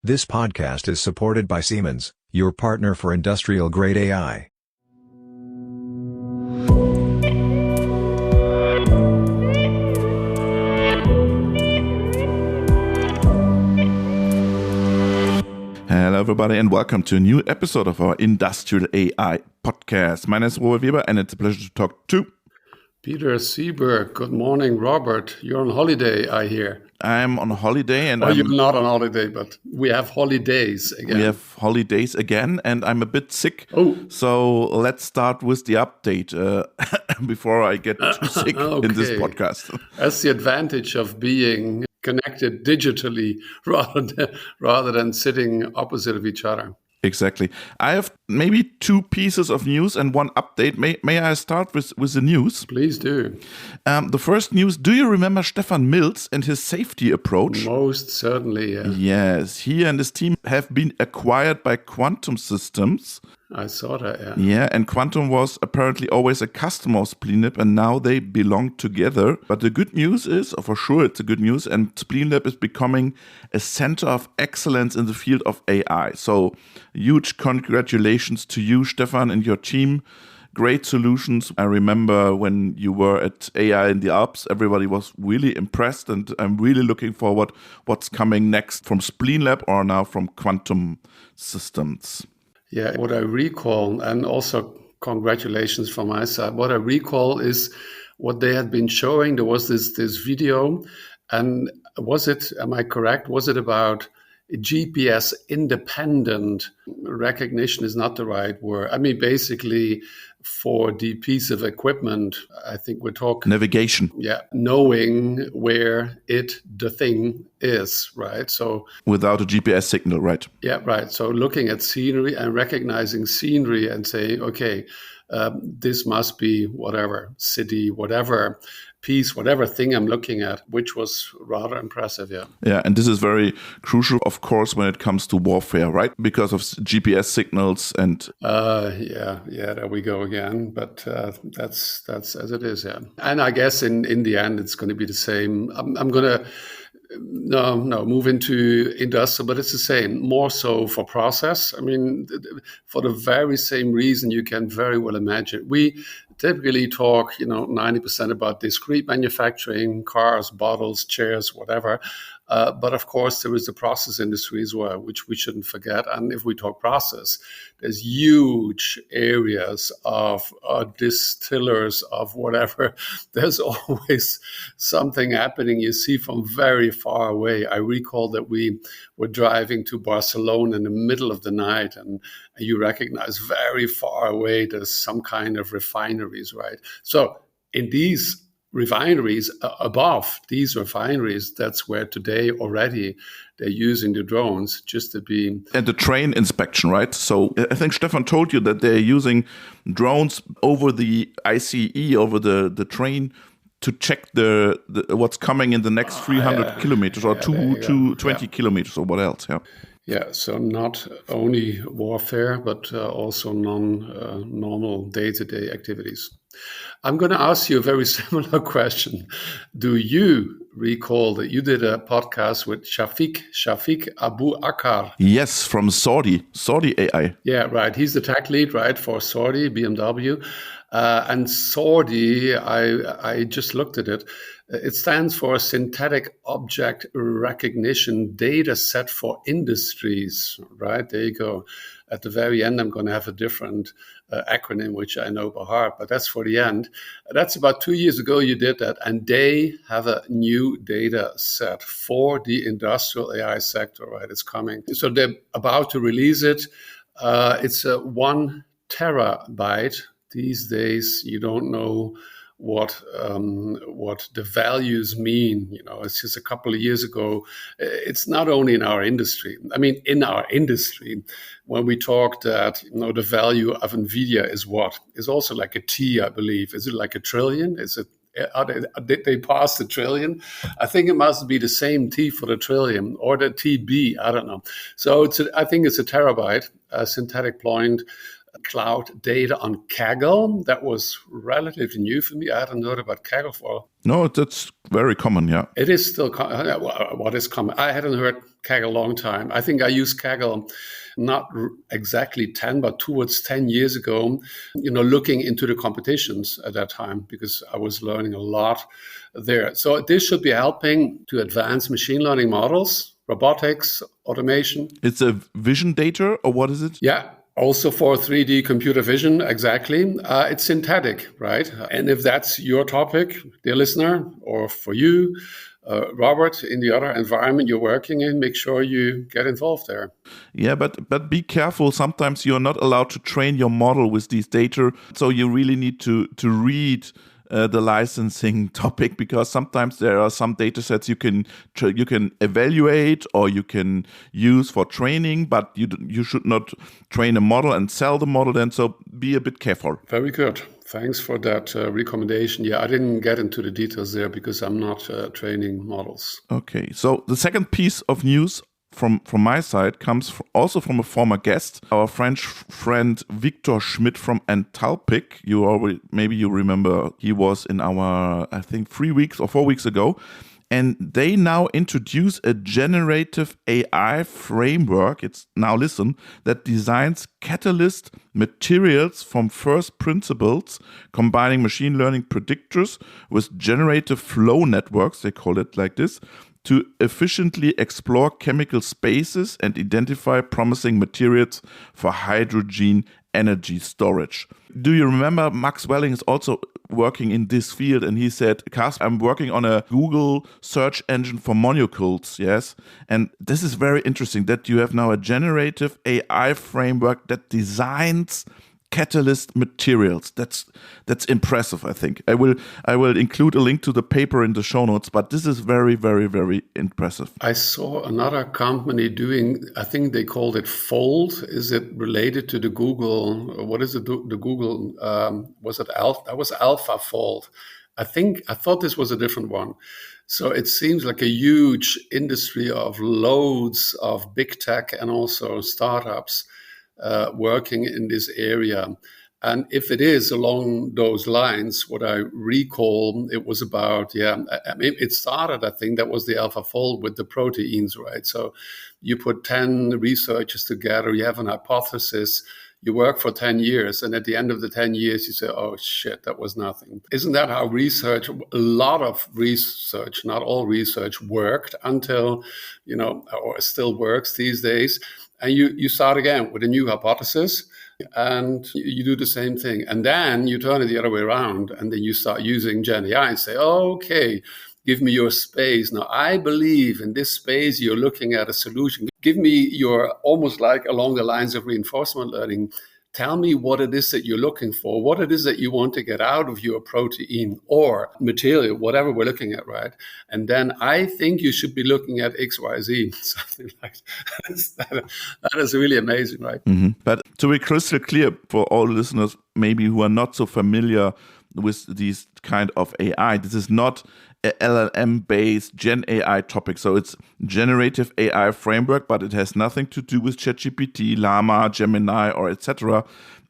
This podcast is supported by Siemens, your partner for industrial-grade AI. Hello everybody and welcome to a new episode of our Industrial AI podcast. My name is Robert Weber and it's a pleasure to talk to Peter Sieberg. Good morning, Robert. You're on holiday, I hear. I'm on holiday and you're not on holiday, but we have holidays again. We have holidays again and I'm a bit sick. Oh. So let's start with the update before I get too sick in this podcast. That's the advantage of being connected digitally rather than sitting opposite of each other. Exactly. I have maybe two pieces of news and one update. May I start with the news? Please do. The first news, do you remember Stefan Mills and his safety approach? Most certainly, yeah. Yes, he and his team have been acquired by Quantum Systems. I saw that, yeah. Yeah, and Quantum was apparently always a customer of SpleenLab, and now they belong together. But the good news is, or for sure it's a good news, and SpleenLab is becoming a center of excellence in the field of AI. So huge congratulations to you, Stefan, and your team. Great solutions. I remember when you were at AI in the Alps, everybody was really impressed, and I'm really looking forward what's coming next from SpleenLab or now from Quantum Systems. Yeah, what I recall, and also congratulations from my side, what I recall is what they had been showing. There was this video, and am I correct, was it about GPS independent recognition is not the right word. I mean, basically for the piece of equipment, I think we're talking navigation. Yeah, knowing where the thing is, right? So without a GPS signal, right? Yeah, right. So looking at scenery and recognizing scenery and saying, okay, this must be whatever city, whatever piece, whatever thing I'm looking at, which was rather impressive, yeah. Yeah, and this is very crucial, of course, when it comes to warfare, right? Because of GPS signals and... Yeah, there we go again. But that's as it is, yeah. And I guess in the end, it's going to be the same. I'm going to... move into industrial, but it's the same, more so for process. I mean, for the very same reason you can very well imagine. We typically talk, 90% about discrete manufacturing, cars, bottles, chairs, whatever. But of course, there is the process industry as well, which we shouldn't forget. And if we talk process, there's huge areas of distillers of whatever. There's always something happening you see from very far away. I recall that we were driving to Barcelona in the middle of the night, and you recognize very far away there's some kind of refineries, right? So in these refineries, above these refineries, that's where today already they're using the drones just to be... And the train inspection, right? So I think Stefan told you that they're using drones over the ICE, over the train, to check the what's coming in the next 300 kilometers or 220 kilometers or what else, yeah. Yeah, so not only warfare, but also non-normal day-to-day activities. I'm going to ask you a very similar question. Do you recall that you did a podcast with Shafiq Abu Akar? Yes, from Saudi AI. Yeah, right. He's the tech lead, right, for Saudi, BMW. And Saudi, I just looked at it. It stands for Synthetic Object Recognition Data Set for Industries, right? There you go. At the very end, I'm going to have a different acronym, which I know by heart, but that's for the end. That's about 2 years ago you did that, and they have a new data set for the industrial AI sector, right? It's coming. So they're about to release it. It's a 1 terabyte. These days, you don't know what the values mean. It's just a couple of years ago. It's not only in our industry. I mean, in our industry, when we talk that the value of NVIDIA is what? It's also like a T, I believe. Is it like a trillion? Is it? Did they pass the trillion? I think it must be the same T for the trillion or the TB. I don't know. So I think it's a terabyte, synthetic point. cloud data on Kaggle. That was relatively new for me. I hadn't heard about Kaggle for. No, that's very common, yeah. It is still what is common. I hadn't heard Kaggle a long time. I think I used Kaggle not exactly 10, but towards 10 years ago, looking into the competitions at that time, because I was learning a lot there. So this should be helping to advance machine learning models, robotics, automation. It's a vision data, or what is it? Yeah. Also for 3D computer vision, exactly. It's synthetic, right? And if that's your topic, dear listener, or for you, Robert, in the other environment you're working in, make sure you get involved there. Yeah, but be careful. Sometimes you're not allowed to train your model with these data. So you really need to read the licensing topic, because sometimes there are some data sets you can evaluate or you can use for training, but you should not train a model and sell the model then. So be a bit careful. Very good. Thanks for that recommendation. Yeah, I didn't get into the details there because I'm not training models. Okay, so the second piece of news from my side comes also from a former guest, our French friend Victor Schmidt from Entalpic. Maybe you remember, he was in our, I think 3 weeks or 4 weeks ago. And they now introduce a generative AI framework, that designs catalyst materials from first principles, combining machine learning predictors with generative flow networks, they call it like this, to efficiently explore chemical spaces and identify promising materials for hydrogen energy storage. Do you remember Max Welling is also working in this field, and he said, Carsten, I'm working on a Google search engine for molecules, yes? And this is very interesting that you have now a generative AI framework that designs catalyst materials. That's impressive, I think. I will include a link to the paper in the show notes, but this is very, very, very impressive. I saw another company doing, I think they called it Fold. Is it related to the Google? What is it? The Google, was it Alpha? That was AlphaFold. I thought this was a different one. So it seems like a huge industry of loads of big tech and also startups working in this area. And if it is along those lines, what I recall, it was about, it started, I think that was the AlphaFold with the proteins, right? So you put 10 researchers together, you have an hypothesis, you work for 10 years, and at the end of the 10 years, you say, oh shit, that was nothing. Isn't that how research, a lot of research, not all research worked until, or still works these days. And you start again with a new hypothesis, and you do the same thing. And then you turn it the other way around, and then you start using GenAI and say, okay, give me your space. Now, I believe in this space, you're looking at a solution. Give me your, almost like along the lines of reinforcement learning, tell me what it is that you're looking for, what it is that you want to get out of your protein or material, whatever we're looking at, right? And then I think you should be looking at X, Y, Z, something like that. That is really amazing, right? Mm-hmm. But to be crystal clear for all listeners, maybe who are not so familiar with these kind of AI, this is not a LLM-based Gen AI topic. So it's generative AI framework, but it has nothing to do with ChatGPT, Llama, Gemini, or etc.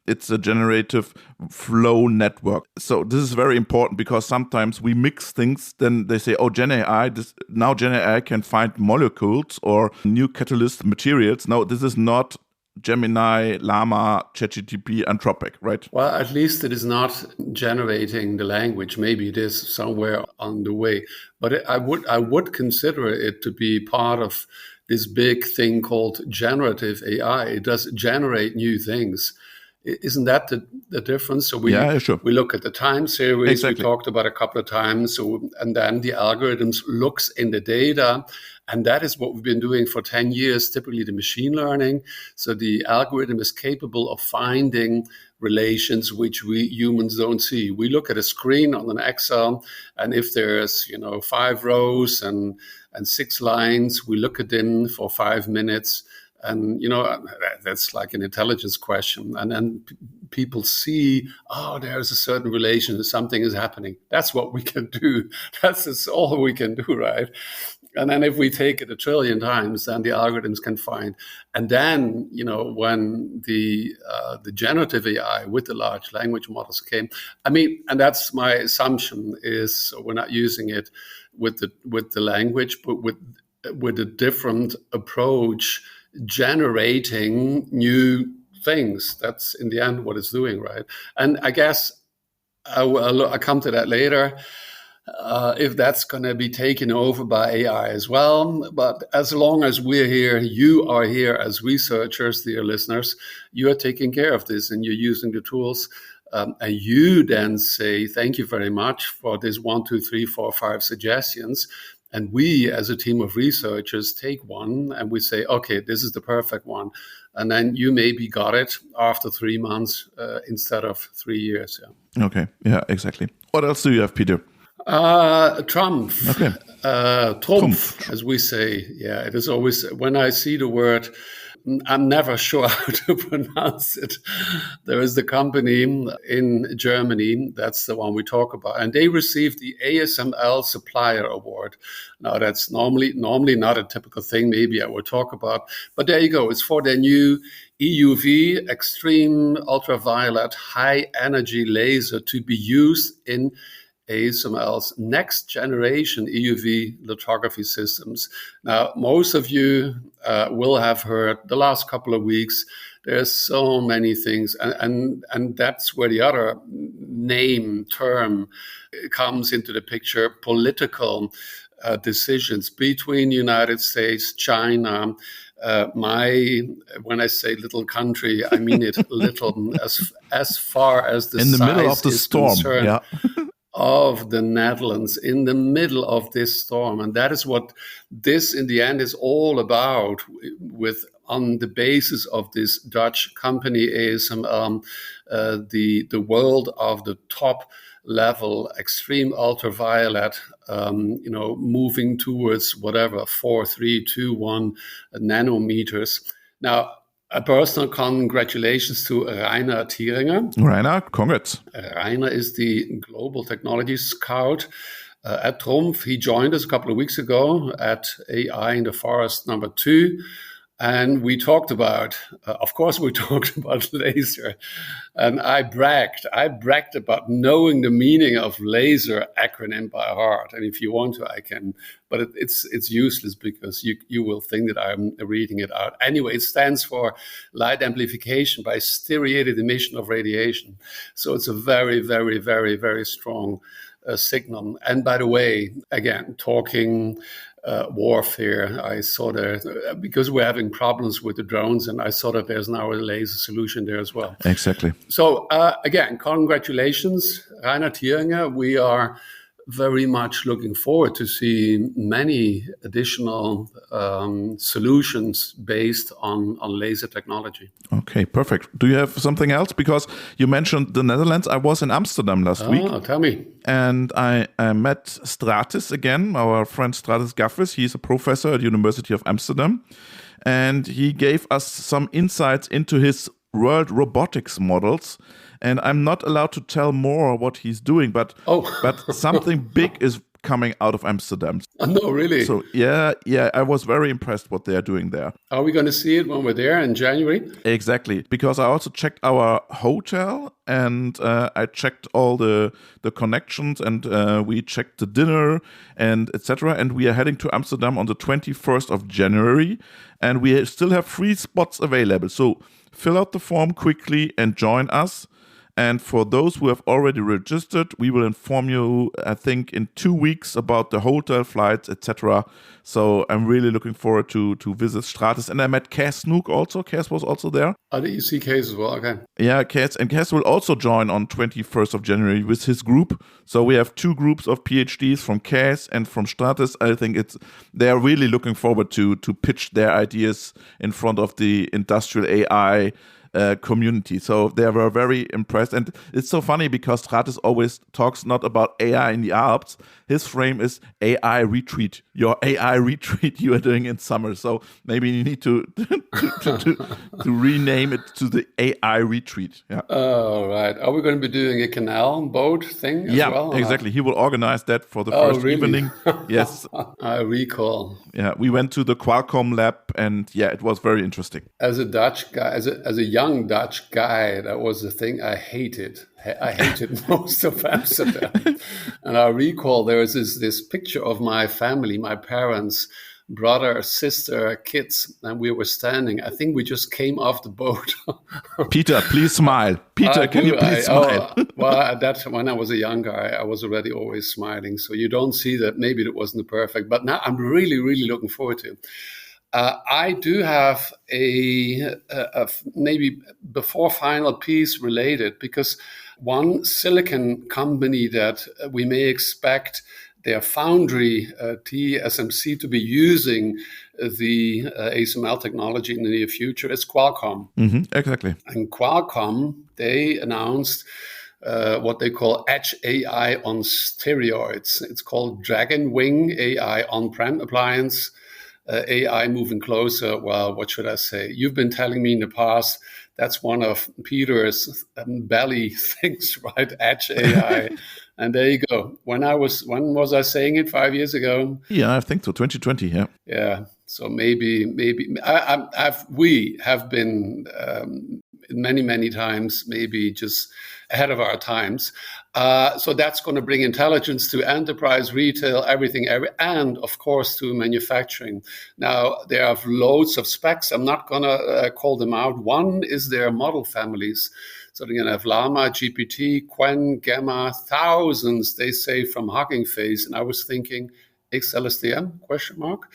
It's a generative flow network. So this is very important because sometimes we mix things. Then they say, oh, Gen AI can find molecules or new catalyst materials. No, this is not Gemini, Llama, ChatGPT, Anthropic, right? Well, at least it is not generating the language. Maybe it is somewhere on the way. But I would consider it to be part of this big thing called generative AI. It does generate new things. Isn't that the difference? So we look at the time series, exactly. We talked about a couple of times, and then the algorithms looks in the data, and that is what we've been doing for 10 years, typically the machine learning. So the algorithm is capable of finding relations which we humans don't see. We look at a screen on an Excel, and if there's 5 rows and 6 lines, we look at them for 5 minutes. And, that's like an intelligence question. And then people see, there's a certain relation, something is happening. That's what we can do. That's all we can do, right? And then if we take it 1 trillion times, then the algorithms can find. And then, when the generative AI with the large language models came, and that's my assumption, is we're not using it with the language, but with a different approach, generating new things. That's in the end what it's doing, right? And I guess I'll come to that later. If that's going to be taken over by AI as well. But as long as we're here, you are here as researchers, dear listeners, you are taking care of this and you're using the tools. And you then say, thank you very much for this 1, 2, 3, 4, 5 suggestions. And we, as a team of researchers, take one and we say, okay, this is the perfect one. And then you maybe got it after 3 months instead of 3 years. Yeah. Okay. Yeah, exactly. What else do you have, Peter? Trumpf. Okay. Trumpf, as we say. Yeah, it is always, when I see the word, I'm never sure how to pronounce it. There is the company in Germany, that's the one we talk about, and they received the ASML Supplier Award. Now, that's normally not a typical thing, maybe I will talk about, but there you go. It's for their new EUV, extreme ultraviolet, high energy laser, to be used in ASML's next generation EUV lithography systems. Now, most of you will have heard the last couple of weeks, there's so many things. And that's where the other term comes into the picture, political decisions between the United States, China. When I say little country, I mean it little, as far as the in the size middle of the is storm. concerned. Yeah. Of the Netherlands in the middle of this storm. And that is what this in the end is all about, with on the basis of this Dutch company ASML, the world of the top level extreme ultraviolet, moving towards whatever 4, 3, 2, 1 nanometers. Now, a personal congratulations to Rainer Thieringer. Rainer, congrats. Rainer is the Global Technology Scout at Trumpf. He joined us a couple of weeks ago at AI in the Forest #2. And we talked about, laser. And I bragged about knowing the meaning of laser acronym by heart. And if you want to, I can, but it's useless because you will think that I'm reading it out. Anyway, it stands for light amplification by striated emission of radiation. So it's a very, very, very, very strong signal. And by the way, again, talking warfare, I saw that because we're having problems with the drones, and I saw that there's now a laser solution there as well. Exactly. So again, congratulations, Rainer Thieringer. We are very much looking forward to see many additional solutions based on laser technology. Okay, perfect. Do you have something else? Because you mentioned the Netherlands. I was in Amsterdam last week. Tell me. And I met Stratis again, our friend Stratis Gaffis. He's a professor at University of Amsterdam. And he gave us some insights into his world robotics models. And I'm not allowed to tell more what he's doing, but something big is coming out of Amsterdam. Oh, no, really? So yeah, I was very impressed what they are doing there. Are we going to see it when we're there in January? Exactly, because I also checked our hotel and I checked all the connections and we checked the dinner and etc. And we are heading to Amsterdam on the 21st of January and we still have 3 spots available. So fill out the form quickly and join us. And for those who have already registered, we will inform you, I think, in 2 weeks about the hotel flights, etc. So I'm really looking forward to visit Stratis. And I met Cass Snook also. Cass was also there. Oh, did you see Cass as well? Okay. Yeah, Cass. And Cass will also join on 21st of January with his group. So we have 2 groups of PhDs from Cass and from Stratis. I think they are really looking forward to pitch their ideas in front of the industrial AI community. So they were very impressed. And it's so funny because Stratis always talks not about AI in the Alps. His frame is AI retreat, your AI retreat you are doing in summer. So maybe you need to rename it to the AI retreat. Yeah. Oh, right. Are we going to be doing a canal boat thing as well? Yeah, exactly. He will organize that for the first really? evening. Yes. I recall. Yeah, we went to the Qualcomm lab and yeah, it was very interesting. As a Dutch guy, as a young Dutch guy, that was the thing I hated. I hated most of Amsterdam. And I recall there was this picture of my family, my parents, brother, sister, kids, and we were standing. I think we just came off the boat. Peter, please smile. Peter, can you please smile? Well, when I was a young guy, I was already always smiling. So you don't see that. Maybe it wasn't perfect, but now I'm really, really looking forward to it. I do have a maybe before final piece related, because one silicon company that we may expect their foundry, TSMC, to be using the ASML technology in the near future is Qualcomm. Mm-hmm, exactly. And Qualcomm, they announced what they call Edge AI on steroids. It's called Dragon Wing AI on-prem appliance. AI moving closer. Well, what should I say? You've been telling me in the past that's one of Peter's belly things, right? Edge AI. And there you go. When was I saying it 5 years ago? Yeah, I think so. 2020. Yeah. Yeah. So maybe we have been many times, maybe just ahead of our times. So that's going to bring intelligence to enterprise, retail, everything, and of course to manufacturing. Now, there are loads of specs. I'm not going to call them out. One is their model families. So they're going to have Llama, GPT, Quen, Gamma, thousands, they say, from Hugging Face. And I was thinking, XLSTM, question mark?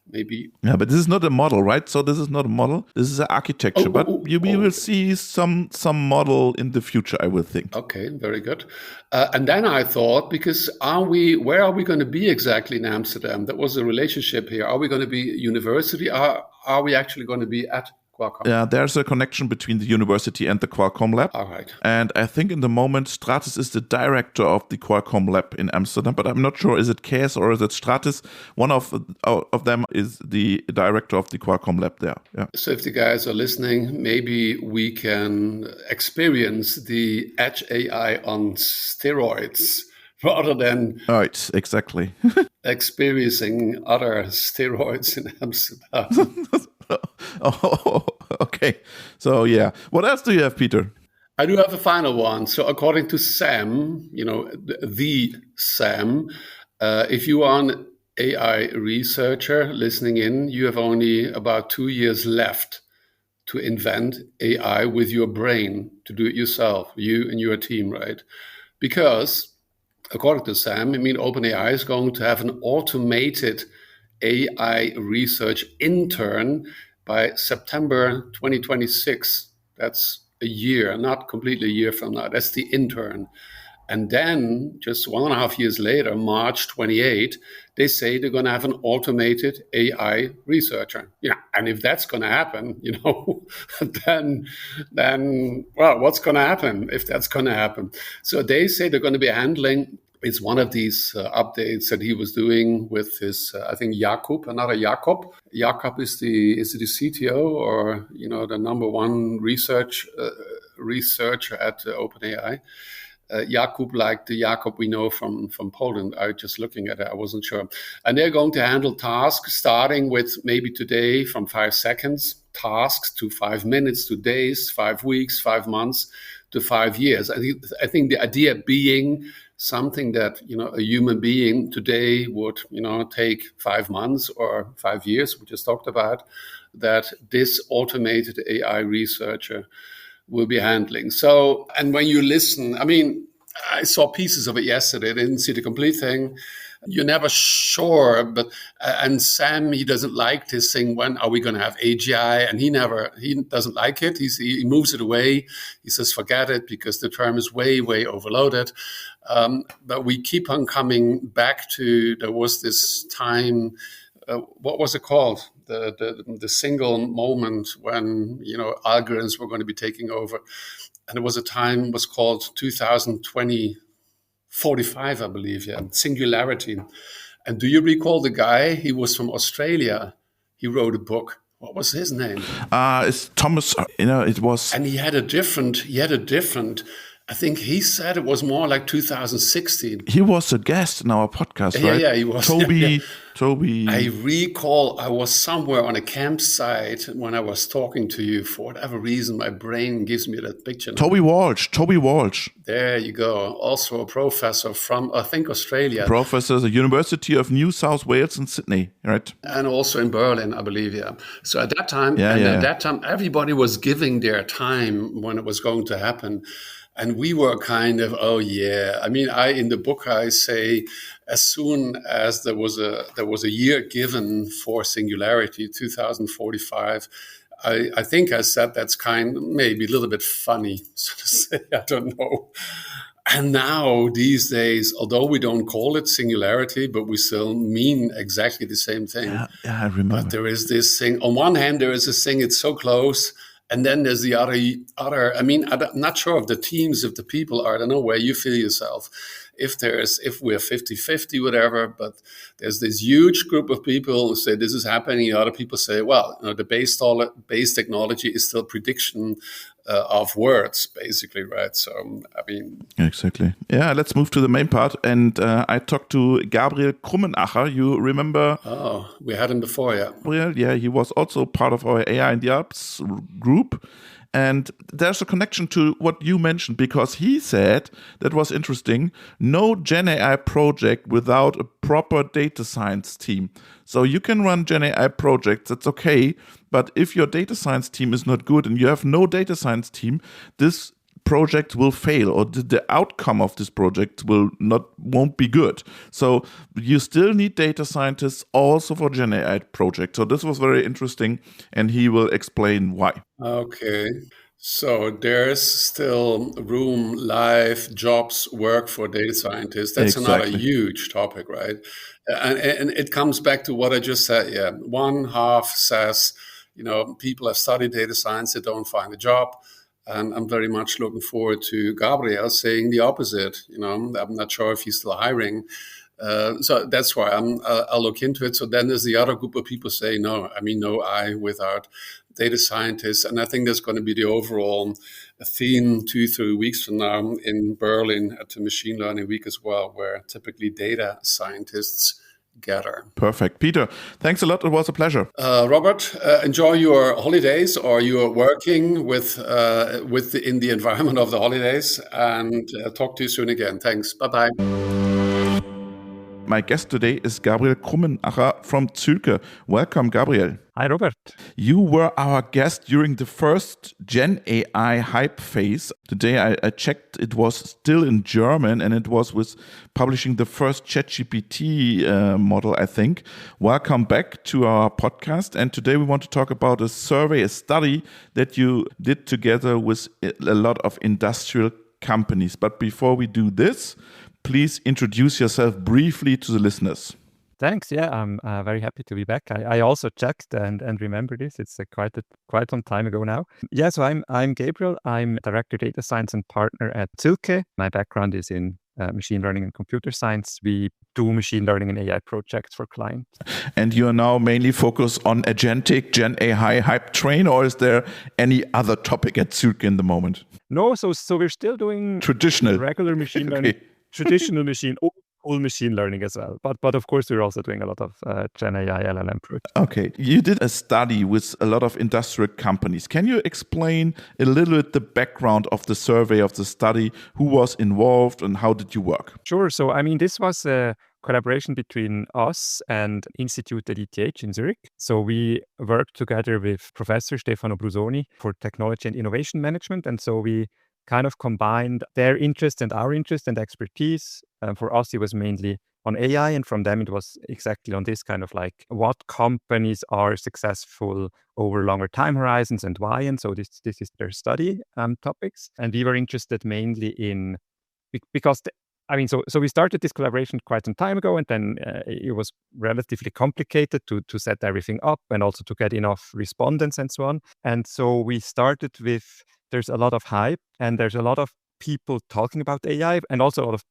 Maybe. Yeah, but this is not a model, right? So this is not a model. This is an architecture. We will see some model in the future, I will think. Okay, very good. And then I thought, because where are we going to be exactly in Amsterdam? That was a relationship here. Are we going to be university? Are we actually going to be at Qualcomm? Yeah, there's a connection between the university and the Qualcomm lab. All right. And I think in the moment, Stratis is the director of the Qualcomm lab in Amsterdam, but I'm not sure, is it Kees or is it Stratis? One of them is the director of the Qualcomm lab there. Yeah. So if the guys are listening, maybe we can experience the Edge AI on steroids rather than exactly. experiencing other steroids in Amsterdam. Oh, okay. So, yeah. What else do you have, Peter? I do have a final one. So, according to Sam, the Sam, if you are an AI researcher listening in, you have only about 2 years left to invent AI with your brain, to do it yourself, you and your team, right? Because, according to Sam, OpenAI is going to have an automated AI research intern by September 2026. That's a year, not completely a year from now. That's the intern. And then just 1.5 years later, March 28, they say they're going to have an automated AI researcher. And if that's going to happen, then what's going to happen if that's going to happen? So they say they're going to be handling. It's one of these updates that he was doing with his, I think, another Jakob. Jakob is the CTO or, the number one researcher at OpenAI. Jakub, like the Jakob we know from Poland. I was just looking at it, I wasn't sure. And they're going to handle tasks starting with maybe today from 5 seconds, tasks to 5 minutes, to days, 5 weeks, 5 months, to 5 years. I think the idea being something that, a human being today would, take 5 months or 5 years, we just talked about, that this automated AI researcher will be handling. So, and when you listen, I saw pieces of it yesterday. I didn't see the complete thing. You're never sure, but and Sam, he doesn't like this thing. When are we going to have AGI? And he doesn't like it. He moves it away. He says, forget it, because the term is way overloaded. But we keep on coming back to, there was this time, what was it called? the single moment when algorithms were going to be taking over, and it was a time was called 2045, I believe, yeah, singularity. And do you recall the guy? He was from Australia. He wrote a book. What was his name? It's Thomas. It was. And he had a different. I think he said it was more like 2016. He was a guest in our podcast, right? Yeah, he was. Toby. I recall I was somewhere on a campsite when I was talking to you. For whatever reason, my brain gives me that picture. Toby Walsh. There you go. Also a professor from, I think, Australia. Professor at the University of New South Wales in Sydney, right? And also in Berlin, I believe, yeah. So at that time, that time, everybody was giving their time when it was going to happen. And we were kind of, oh yeah. I mean, in the book I say, as soon as there was a year given for singularity, 2045, I think I said that's maybe a little bit funny, so to say. I don't know. And now these days, although we don't call it singularity, but we still mean exactly the same thing. Yeah, I remember. But there is this thing. On one hand, there is this thing. It's so close. And then there's the other. I mean, I'm not sure of the teams, if the people are. I don't know where you feel yourself. If we're 50-50, whatever, but there's this huge group of people who say this is happening. Other people say, well, the base technology is still prediction of words, basically, right? So, I mean... Exactly. Yeah, let's move to the main part. And I talked to Gabriel Krummenacher. You remember? Oh, we had him before, yeah. Gabriel, yeah, he was also part of our AI in the Alps group. And there's a connection to what you mentioned, because he said, that was interesting, no GenAI project without a proper data science team. So you can run GenAI projects, that's okay, but if your data science team is not good and you have no data science team, this project will fail, or the outcome of this project won't be good. So you still need data scientists also for GenAI project. So this was very interesting, and he will explain why. Okay. So there's still room, life, jobs, work for data scientists. That's another huge topic, right? And it comes back to what I just said. Yeah, one half says, people have studied data science, they don't find a job. And I'm very much looking forward to Gabriel saying the opposite. I'm not sure if he's still hiring. So that's why I'll look into it. So then there's the other group of people saying, no AI without data scientists. And I think that's going to be the overall theme 2-3 weeks from now in Berlin at the Machine Learning Week as well, where typically data scientists gather. Perfect. Peter, thanks a lot. It was a pleasure. Robert, enjoy your holidays, or you are working in the environment of the holidays, and talk to you soon again. Thanks. Bye-bye. My guest today is Gabriel Krummenacher from Zülke. Welcome, Gabriel. Hi, Robert. You were our guest during the first GenAI hype phase. Today I checked, it was still in German, and it was with publishing the first ChatGPT model, I think. Welcome back to our podcast. And today we want to talk about a survey, a study that you did together with a lot of industrial companies. But before we do this, please introduce yourself briefly to the listeners. Thanks. Yeah, I'm very happy to be back. I also checked and remember this. It's quite some time ago now. Yeah, so I'm Gabriel. I'm Director Data Science and Partner at Zülke. My background is in machine learning and computer science. We do machine learning and AI projects for clients. And you are now mainly focused on agentic GenAI hype train, or is there any other topic at Zülke in the moment? No, so we're still doing traditional regular machine learning. Okay. Traditional old machine learning as well. But of course, we're also doing a lot of GenAI LLM projects. Okay. You did a study with a lot of industrial companies. Can you explain a little bit the background of the survey, of the study? Who was involved and how did you work? Sure. So, this was a collaboration between us and Institute at ETH in Zurich. So we worked together with Professor Stefano Brusoni for Technology and Innovation Management. And so we kind of combined their interest and our interest and expertise. For us, it was mainly on AI, and from them, it was exactly on this kind of like what companies are successful over longer time horizons and why. And so this is their study topics. And we were interested mainly in, because So we started this collaboration quite some time ago, and then it was relatively complicated to set everything up and also to get enough respondents and so on. And so we started with, there's a lot of hype and there's a lot of people talking about AI and also a lot of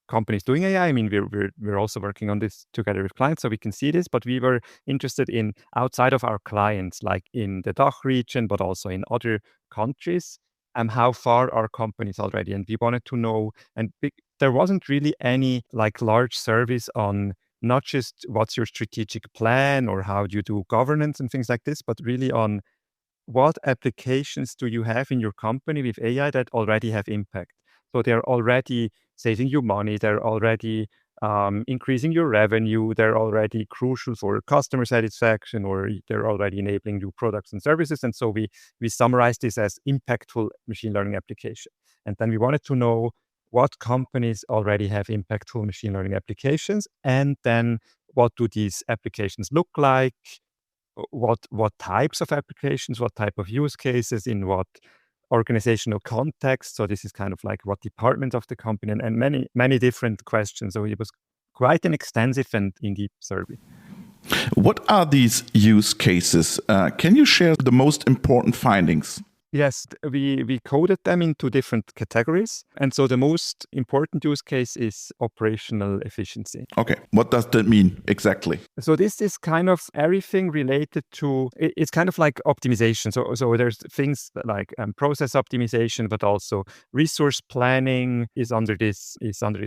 companies doing AI. I mean, we're also working on this together with clients, so we can see this. But we were interested in outside of our clients, like in the DACH region, but also in other countries, and how far are companies already? And we wanted to know, there wasn't really any like large service on not just what's your strategic plan or how do you do governance and things like this, but really on what applications do you have in your company with AI that already have impact? So they're already saving you money, they're already increasing your revenue, they're already crucial for customer satisfaction, or they're already enabling new products and services. And so we summarize this as impactful machine learning application. And then we wanted to know what companies already have impactful machine learning applications, and then what do these applications look like? What types of applications, what type of use cases, in what organizational context. So this is kind of like what department of the company, and many different questions. So it was quite an extensive and in-depth survey. What are these use cases? Can you share the most important findings? Yes, we coded them into different categories. And so the most important use case is operational efficiency. Okay, what does that mean exactly? So this is kind of everything related to, it's kind of like optimization. So there's things like process optimization, but also resource planning is under this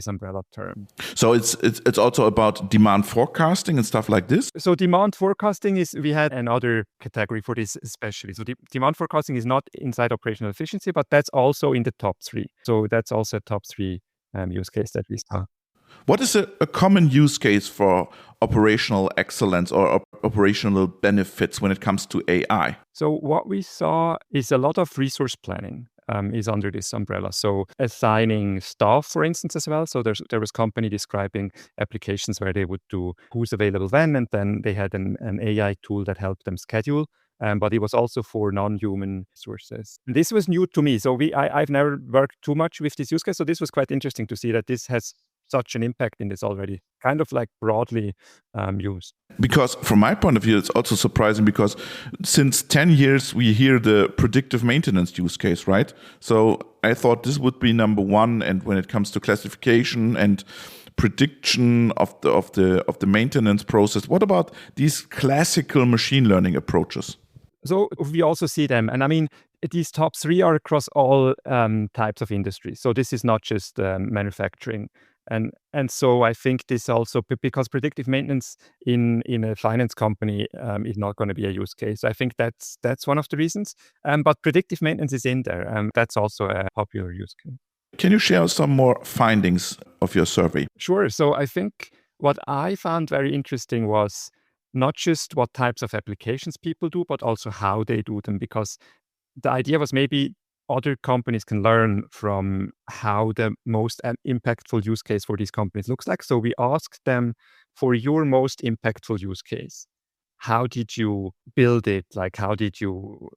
umbrella term. So it's also about demand forecasting and stuff like this? So demand forecasting we had another category for this especially. So demand forecasting is not inside operational efficiency, but that's also in the top 3. So that's also a top 3 use case that we saw. What is a common use case for operational excellence or operational benefits when it comes to AI? So what we saw is a lot of resource planning is under this umbrella. So assigning staff, for instance, as well. So there was company describing applications where they would do who's available when, and then they had an AI tool that helped them schedule. But it was also for non-human sources. And this was new to me. So I've never worked too much with this use case. So this was quite interesting to see that this has such an impact in this already, kind of like broadly used. Because from my point of view, it's also surprising because since 10 years, we hear the predictive maintenance use case, right? So I thought this would be number 1. And when it comes to classification and prediction of the maintenance process, what about these classical machine learning approaches? So we also see them. And I mean, these top 3 are across all types of industries. So this is not just manufacturing. And so I think this also, because predictive maintenance in a finance company is not going to be a use case. I think that's one of the reasons. But predictive maintenance is in there. That's also a popular use case. Can you share some more findings of your survey? Sure. So I think what I found very interesting was not just what types of applications people do, but also how they do them. Because the idea was maybe other companies can learn from how the most impactful use case for these companies looks like. So we asked them, for your most impactful use case, how did you build it? Like, how did you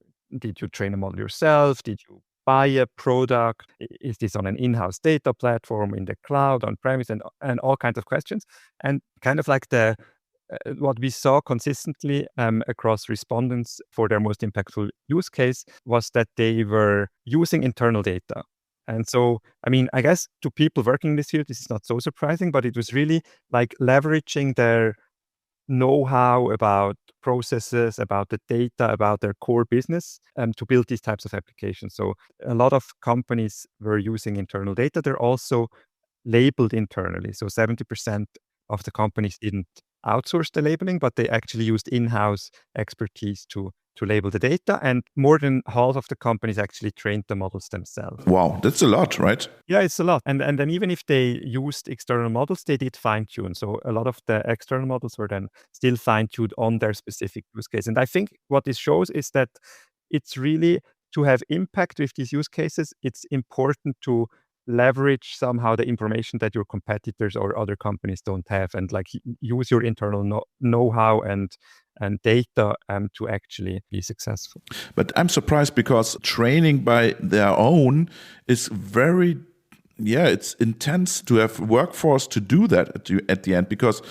train a model yourself? Did you buy a product? Is this on an in-house data platform, in the cloud, on premise, and all kinds of questions? And kind of like what we saw consistently across respondents for their most impactful use case was that they were using internal data. And so, I mean, I guess to people working in this field, this is not so surprising, but it was really like leveraging their know-how about processes, about the data, about their core business to build these types of applications. So a lot of companies were using internal data. They're also labeled internally. So 70% of the companies didn't outsource the labeling, but they actually used in-house expertise to label the data. And more than half of the companies actually trained the models themselves. Wow, that's a lot, right? Yeah, it's a lot. And then even if they used external models, they did fine-tune. So a lot of the external models were then still fine-tuned on their specific use case. And I think what this shows is that it's really, to have impact with these use cases, it's important to leverage somehow the information that your competitors or other companies don't have, and like use your internal know-how and data to actually be successful. But I'm surprised because training by their own is very yeah, it's intense to have workforce to do that at the end, because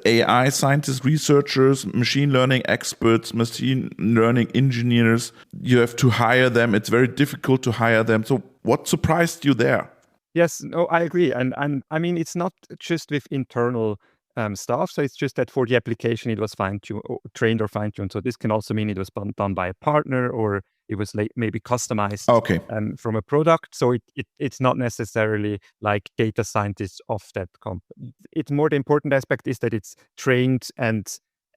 AI scientists, researchers, machine learning experts, machine learning engineers, you have to hire them. It's very difficult to hire them. So what surprised you there? Yes, no, I agree. And I mean, it's not just with internal staff. So it's just that for the application, it was trained or fine-tuned. So this can also mean it was done by a partner, or it was maybe customized Okay. from a product. So it's not necessarily like data scientists of that company. It's more, the important aspect is that it's trained and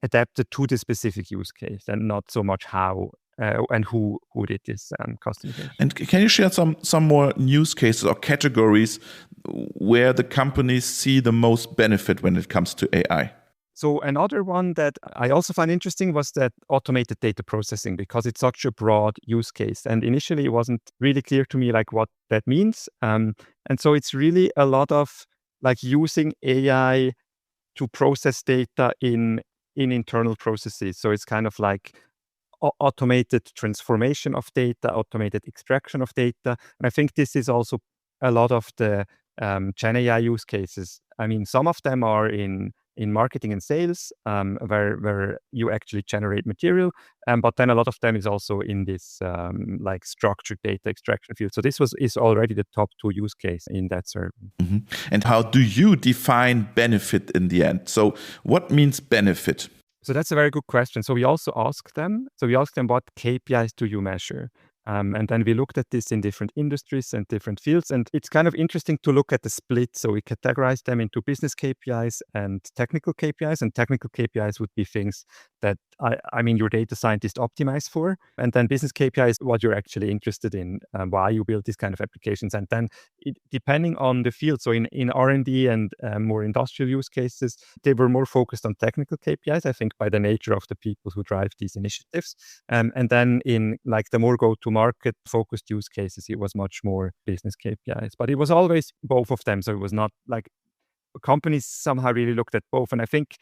adapted to the specific use case, and not so much how and who did this customization. And can you share some more use cases or categories where the companies see the most benefit when it comes to AI? So another one that I also find interesting was that automated data processing, because it's such a broad use case. And initially it wasn't really clear to me like what that means. And so it's really a lot of like using AI to process data in internal processes. So it's kind of like automated transformation of data, automated extraction of data. And I think this is also a lot of the GenAI use cases. I mean, some of them are in marketing and sales, where you actually generate material, but then a lot of them is also in this like structured data extraction field. So this is already the top 2 use case in that survey. Mm-hmm. And how do you define benefit in the end? So what means benefit? So that's a very good question. So we also asked them. What KPIs do you measure? And then we looked at this in different industries and different fields. And it's kind of interesting to look at the split. So we categorize them into business KPIs and technical KPIs. And technical KPIs would be things that, I mean, your data scientist optimize for. And then business KPIs, what you're actually interested in, why you build these kind of applications. And then depending on the field, so in R&D and more industrial use cases, they were more focused on technical KPIs, I think, by the nature of the people who drive these initiatives. And then in like the more go-to-market focused use cases, it was much more business KPIs. But it was always both of them. So it was not like companies somehow really looked at both. And I think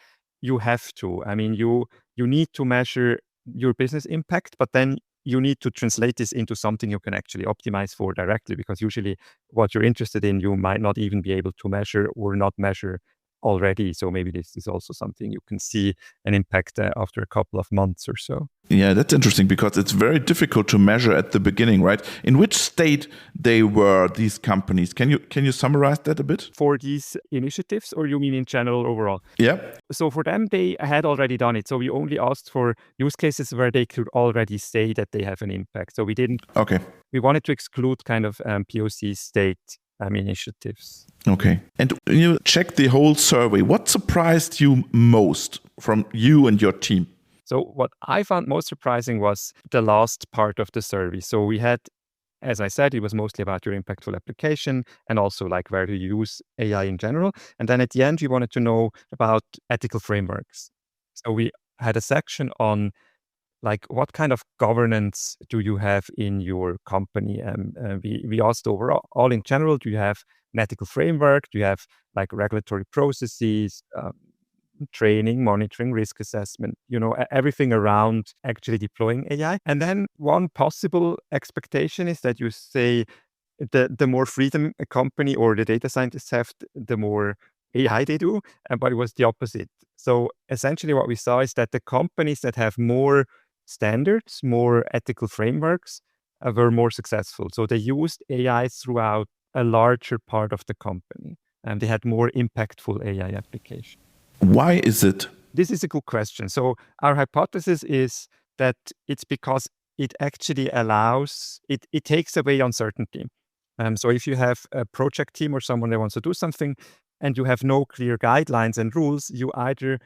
you have to. I mean, you need to measure your business impact, but then you need to translate this into something you can actually optimize for directly, because usually what you're interested in, you might not even be able to measure or not measure already. So maybe this is also something you can see an impact after a couple of months or so. Yeah, that's interesting, because it's very difficult to measure at the beginning, right? In which state they were, these companies? Can you summarize that a bit? For these initiatives, or you mean in general overall? Yeah. So for them, they had already done it. So we only asked for use cases where they could already say that they have an impact. So we didn't. Okay. We wanted to exclude kind of POC state initiatives. Okay. And when you check the whole survey, what surprised you most from you and your team? So what I found most surprising was the last part of the survey. So we had, as I said, it was mostly about your impactful application and also like where to use AI in general. And then at the end, we wanted to know about ethical frameworks. So we had a section on like what kind of governance do you have in your company? We asked overall in general, do you have an ethical framework? Do you have like regulatory processes, training, monitoring, risk assessment, everything around actually deploying AI? And then one possible expectation is that you say the more freedom a company or the data scientists have, the more AI they do, but it was the opposite. So essentially what we saw is that the companies that have more standards, more ethical frameworks, were more successful. So they used AI throughout a larger part of the company, and they had more impactful AI applications. Why is it? This is a good question. So our hypothesis is that it's because it actually allows, it takes away uncertainty. So if you have a project team or someone that wants to do something and you have no clear guidelines and rules, you either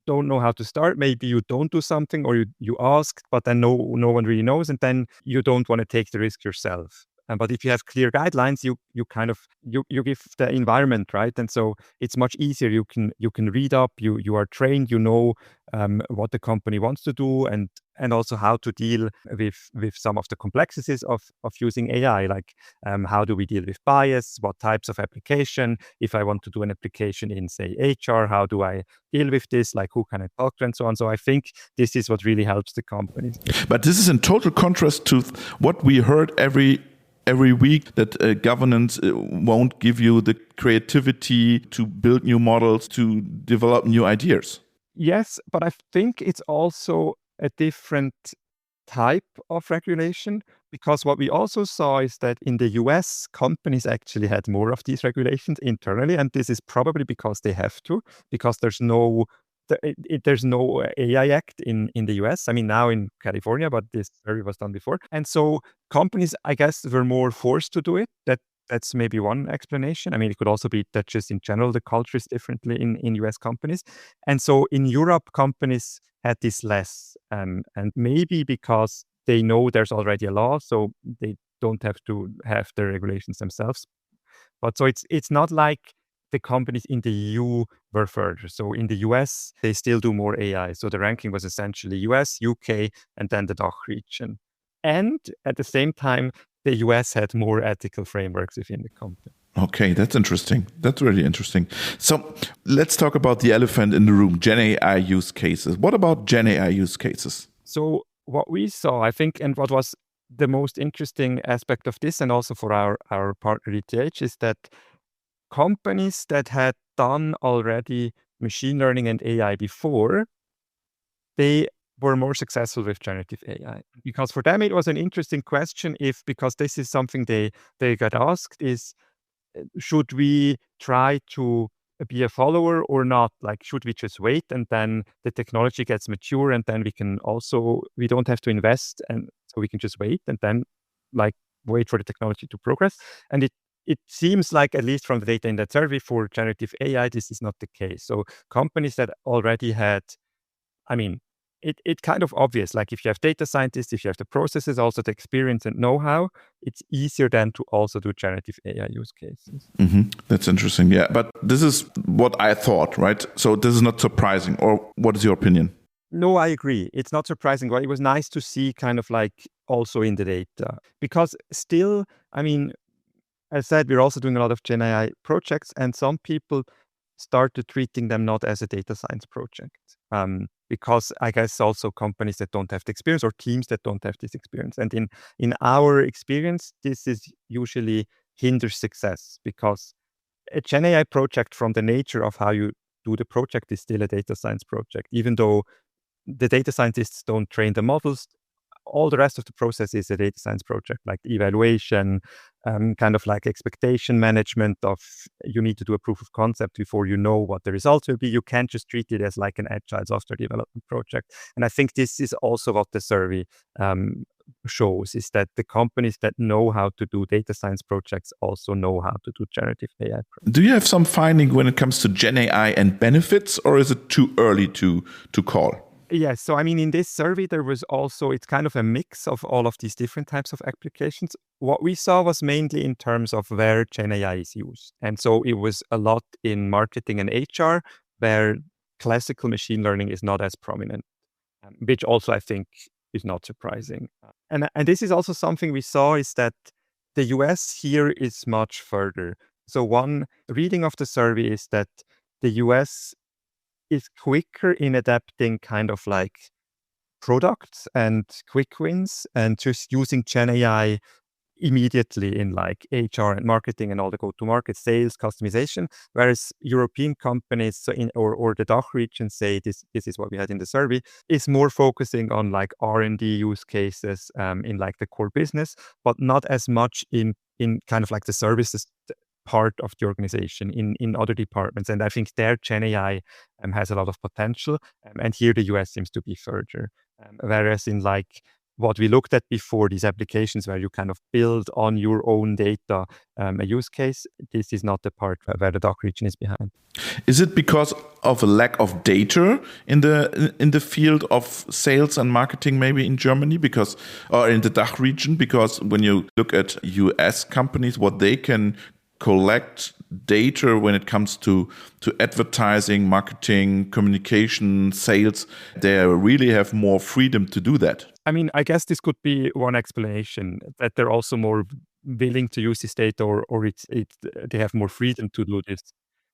don't know how to start, maybe you don't do something, or you ask, but then no one really knows, and then you don't want to take the risk yourself. But if you have clear guidelines, you give the environment, right? And so it's much easier. You can read up. You are trained. You know what the company wants to do, and also how to deal with some of the complexities of using AI. Like how do we deal with bias? What types of application? If I want to do an application in, say, HR, how do I deal with this? Like who can I talk to, and so on. So I think this is what really helps the companies. But this is in total contrast to what we heard every every week that governance won't give you the creativity to build new models, to develop new ideas. Yes, but I think it's also a different type of regulation, because what we also saw is that in the US, companies actually had more of these regulations internally, and this is probably because they have to, because there's no AI Act in the US. I mean, now in California, but this survey was done before. And so companies, I guess, were more forced to do it. That's maybe one explanation. I mean, it could also be that just in general, the culture is differently in US companies. And so in Europe, companies had this less. And maybe because they know there's already a law, so they don't have to have the regulations themselves. But so it's not like the companies in the EU were further. So in the US, they still do more AI. So the ranking was essentially US, UK, and then the DACH region. And at the same time, the US had more ethical frameworks within the company. Okay, that's interesting. That's really interesting. So let's talk about the elephant in the room, GenAI use cases. What about GenAI use cases? So what we saw, I think, and what was the most interesting aspect of this, and also for our partner ETH, is that companies that had done already machine learning and AI before, they were more successful with generative AI. Because for them, it was an interesting question because this is something they got asked is, should we try to be a follower or not? Like, should we just wait and then the technology gets mature and then we don't have to invest, and so we can just wait and then like wait for the technology to progress. And it seems like, at least from the data in that survey for generative AI, this is not the case. So companies that already had, I mean, it's kind of obvious. Like if you have data scientists, if you have the processes, also the experience and know-how, it's easier then to also do generative AI use cases. That's interesting. Yeah, but this is what I thought, right? So this is not surprising. Or what is your opinion? No, I agree. It's not surprising. Well, it was nice to see kind of like also in the data, because still, I mean, as I said, we're also doing a lot of GenAI projects, and some people started treating them not as a data science project. Because I guess also companies that don't have the experience or teams that don't have this experience. And in our experience, this is usually hinders success, because a GenAI project, from the nature of how you do the project, is still a data science project. Even though the data scientists don't train the models, all the rest of the process is a data science project, like evaluation, kind of like expectation management of, you need to do a proof of concept before you know what the results will be. You can't just treat it as like an agile software development project. And I think this is also what the survey shows, is that the companies that know how to do data science projects also know how to do generative AI projects. Do you have some finding when it comes to GenAI and benefits, or is it too early to call? Yes. So, I mean, in this survey, there was also, it's kind of a mix of all of these different types of applications. What we saw was mainly in terms of where GenAI is used. And so it was a lot in marketing and HR, where classical machine learning is not as prominent, which also I think is not surprising. And this is also something we saw, is that the US here is much further. So one reading of the survey is that the US is quicker in adapting kind of like products and quick wins and just using GenAI immediately in like HR and marketing and all the go-to-market sales customization, whereas European companies, so or the DACH region, say this is what we had in the survey, is more focusing on like R&D use cases in like the core business, but not as much in kind of like the services part of the organization in other departments. And I think their GenAI has a lot of potential. And here the US seems to be further. Whereas in like what we looked at before, these applications where you kind of build on your own data a use case, this is not the part where the DACH region is behind. Is it because of a lack of data in the field of sales and marketing, maybe in Germany, or in the DACH region? Because when you look at US companies, what they can collect data when it comes to advertising, marketing, communication, sales, they really have more freedom to do that. I mean, I guess this could be one explanation, that they're also more willing to use this data, or they have more freedom to do this.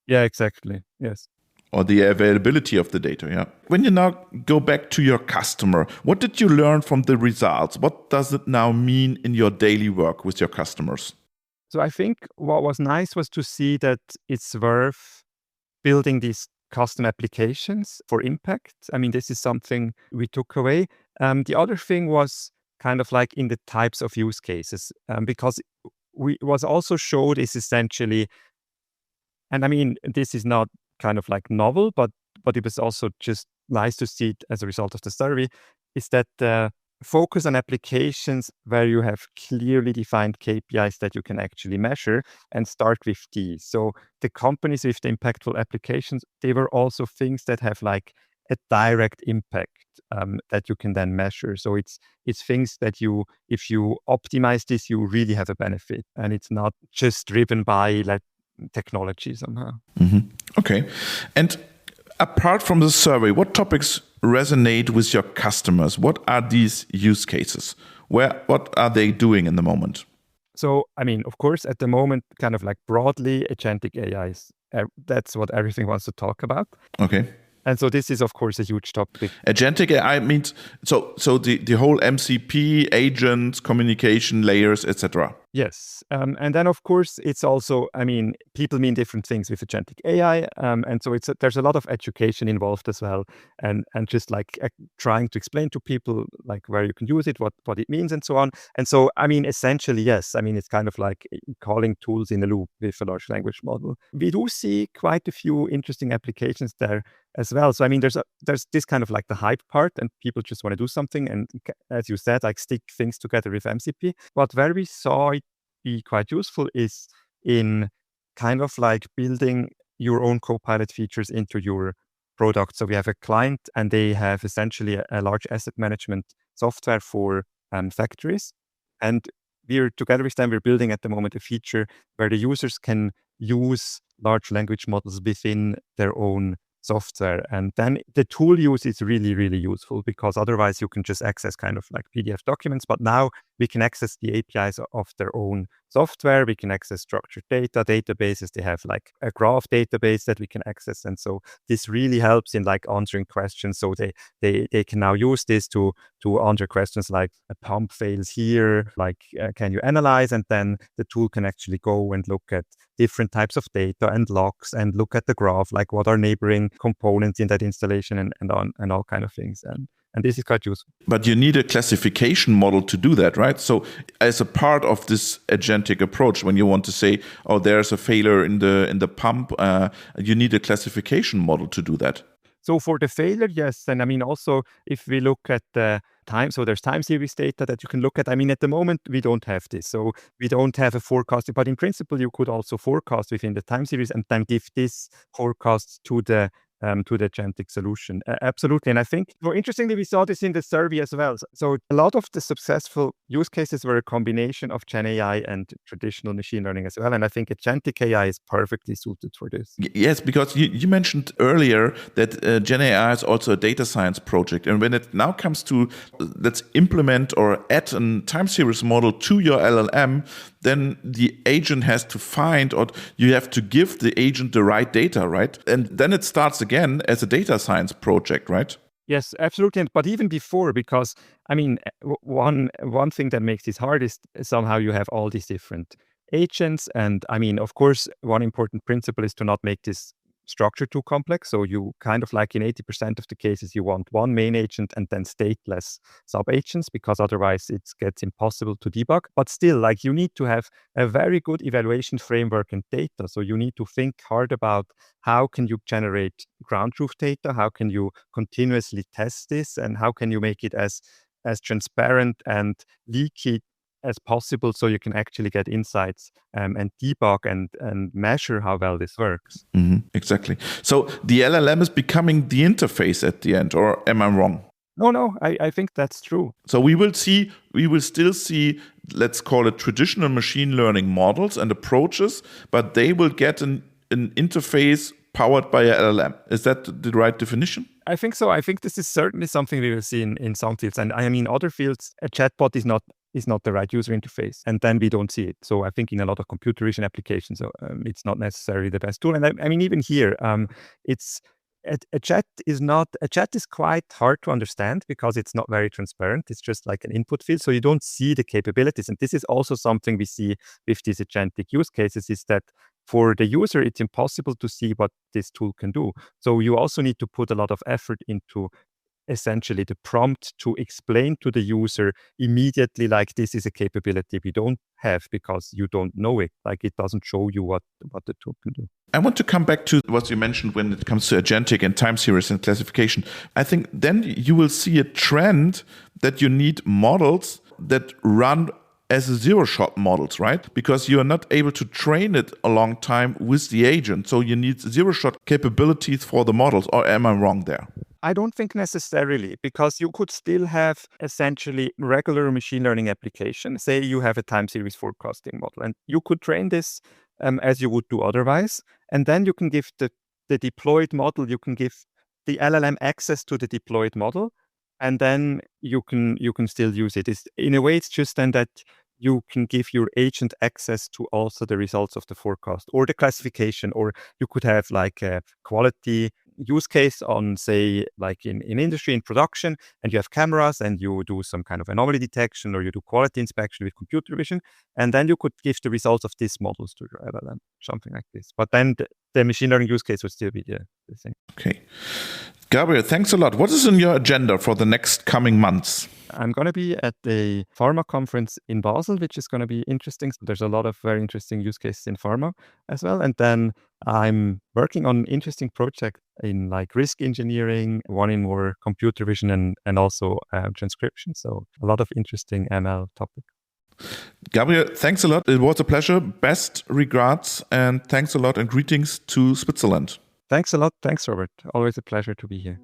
Yeah, exactly. Yes. or the availability of the data. Yeah. When you now go back to your customer, what did you learn from the results? What does it now mean in your daily work with your customers? So I think what was nice was to see that it's worth building these custom applications for impact. I mean, this is something we took away. The other thing was kind of like in the types of use cases, because was also showed is essentially, and I mean, this is not kind of like novel, but it was also just nice to see it as a result of the survey, is that focus on applications where you have clearly defined KPIs that you can actually measure and start with these. So the companies with the impactful applications, they were also things that have like a direct impact that you can then measure. So it's things that if you optimize this, you really have a benefit, and it's not just driven by like technology somehow. Okay. And apart from the survey, what topics resonate with your customers? What are these use cases? What are they doing in the moment? So, I mean, of course, at the moment, kind of like broadly, agentic AI that's what everything wants to talk about. Okay. And so this is, of course, a huge topic. Agentic AI means so the whole MCP, agents, communication layers, etc. Yes. And then, of course, it's also, I mean, people mean different things with agentic AI. And so there's a lot of education involved as well. And just like trying to explain to people like where you can use it, what it means and so on. And so, I mean, essentially, yes. I mean, it's kind of like calling tools in a loop with a large language model. We do see quite a few interesting applications there as well. So, I mean, there's this kind of like the hype part, and people just want to do something. And as you said, like stick things together with MCP. But where we saw it be quite useful is in kind of like building your own Copilot features into your product. So we have a client, and they have essentially a large asset management software for factories. And we're together with them, we're building at the moment a feature where the users can use large language models within their own software. And then the tool use is really, really useful, because otherwise you can just access kind of like PDF documents. But now we can access the APIs of their own software. We can access structured data, databases. They have like a graph database that we can access. And so this really helps in like answering questions. So they can now use this to answer questions like a pump fails here, like can you analyze? And then the tool can actually go and look at different types of data and logs and look at the graph, like what are neighboring components in that installation and all kind of things. And this is quite useful. But you need a classification model to do that, right? So as a part of this agentic approach, when you want to say, oh, there's a failure in the pump, you need a classification model to do that. So for the failure, yes. And I mean, also, if we look at the time, so there's time series data that you can look at. I mean, at the moment, we don't have this. So we don't have a forecast. But in principle, you could also forecast within the time series and then give this forecast to the agentic solution. Absolutely. And I think, more interestingly, we saw this in the survey as well. So a lot of the successful use cases were a combination of GenAI and traditional machine learning as well. And I think agentic AI is perfectly suited for this. Yes, because you mentioned earlier that GenAI is also a data science project. And when it now comes to let's implement or add a time series model to your LLM, then the agent has to find, or you have to give the agent the right data, right? And then it starts again as a data science project, right? Yes, absolutely. But even before, because I mean, one thing that makes this hard is somehow you have all these different agents. And I mean, of course, one important principle is to not make this structure too complex. So you kind of like in 80% of the cases, you want one main agent and then stateless sub-agents, because otherwise it gets impossible to debug. But still, like you need to have a very good evaluation framework and data. So you need to think hard about how can you generate ground truth data? How can you continuously test this? And how can you make it as transparent and leaky as possible, so you can actually get insights and debug and measure how well this works. Exactly. So the LLM is becoming the interface at the end, or am I wrong? No, I think that's true. So we will still see, let's call it traditional machine learning models and approaches, but they will get an interface powered by a LLM. Is that the right definition? I think so. I think this is certainly something we will see in some fields. And I mean, other fields, a chatbot is not the right user interface, and then we don't see it. So I think in a lot of computer vision applications, it's not necessarily the best tool. And I mean, even here, it's a chat is quite hard to understand because it's not very transparent. It's just like an input field. So you don't see the capabilities. And this is also something we see with these agentic use cases, is that for the user, it's impossible to see what this tool can do. So you also need to put a lot of effort into essentially the prompt to explain to the user immediately, like, this is a capability we don't have because you don't know it. Like, it doesn't show you what the tool can do. I want to come back to what you mentioned when it comes to agentic and time series and classification. I think then you will see a trend that you need models that run as zero-shot models, right? Because you are not able to train it a long time with the agent. So you need zero-shot capabilities for the models, or am I wrong there? I don't think necessarily, because you could still have essentially regular machine learning application. Say you have a time series forecasting model, and you could train this as you would do otherwise. And then you can give the deployed model, you can give the LLM access to the deployed model, and then you can still use it. In a way, it's just then that you can give your agent access to also the results of the forecast or the classification, or you could have like a quality use case on, say, like in industry, in production, and you have cameras and you do some kind of anomaly detection, or you do quality inspection with computer vision, and then you could give the results of these models to your LLM, something like this. But then the machine learning use case would still be the same. Okay. Gabriel, thanks a lot. What is in your agenda for the next coming months? I'm going to be at the pharma conference in Basel, which is going to be interesting. So there's a lot of very interesting use cases in pharma as well. And then I'm working on interesting projects in like risk engineering, one in more computer vision and also transcription. So a lot of interesting ML topics. Gabriel, thanks a lot. It was a pleasure. Best regards, and thanks a lot, and greetings to Switzerland. Thanks a lot. Thanks, Robert. Always a pleasure to be here.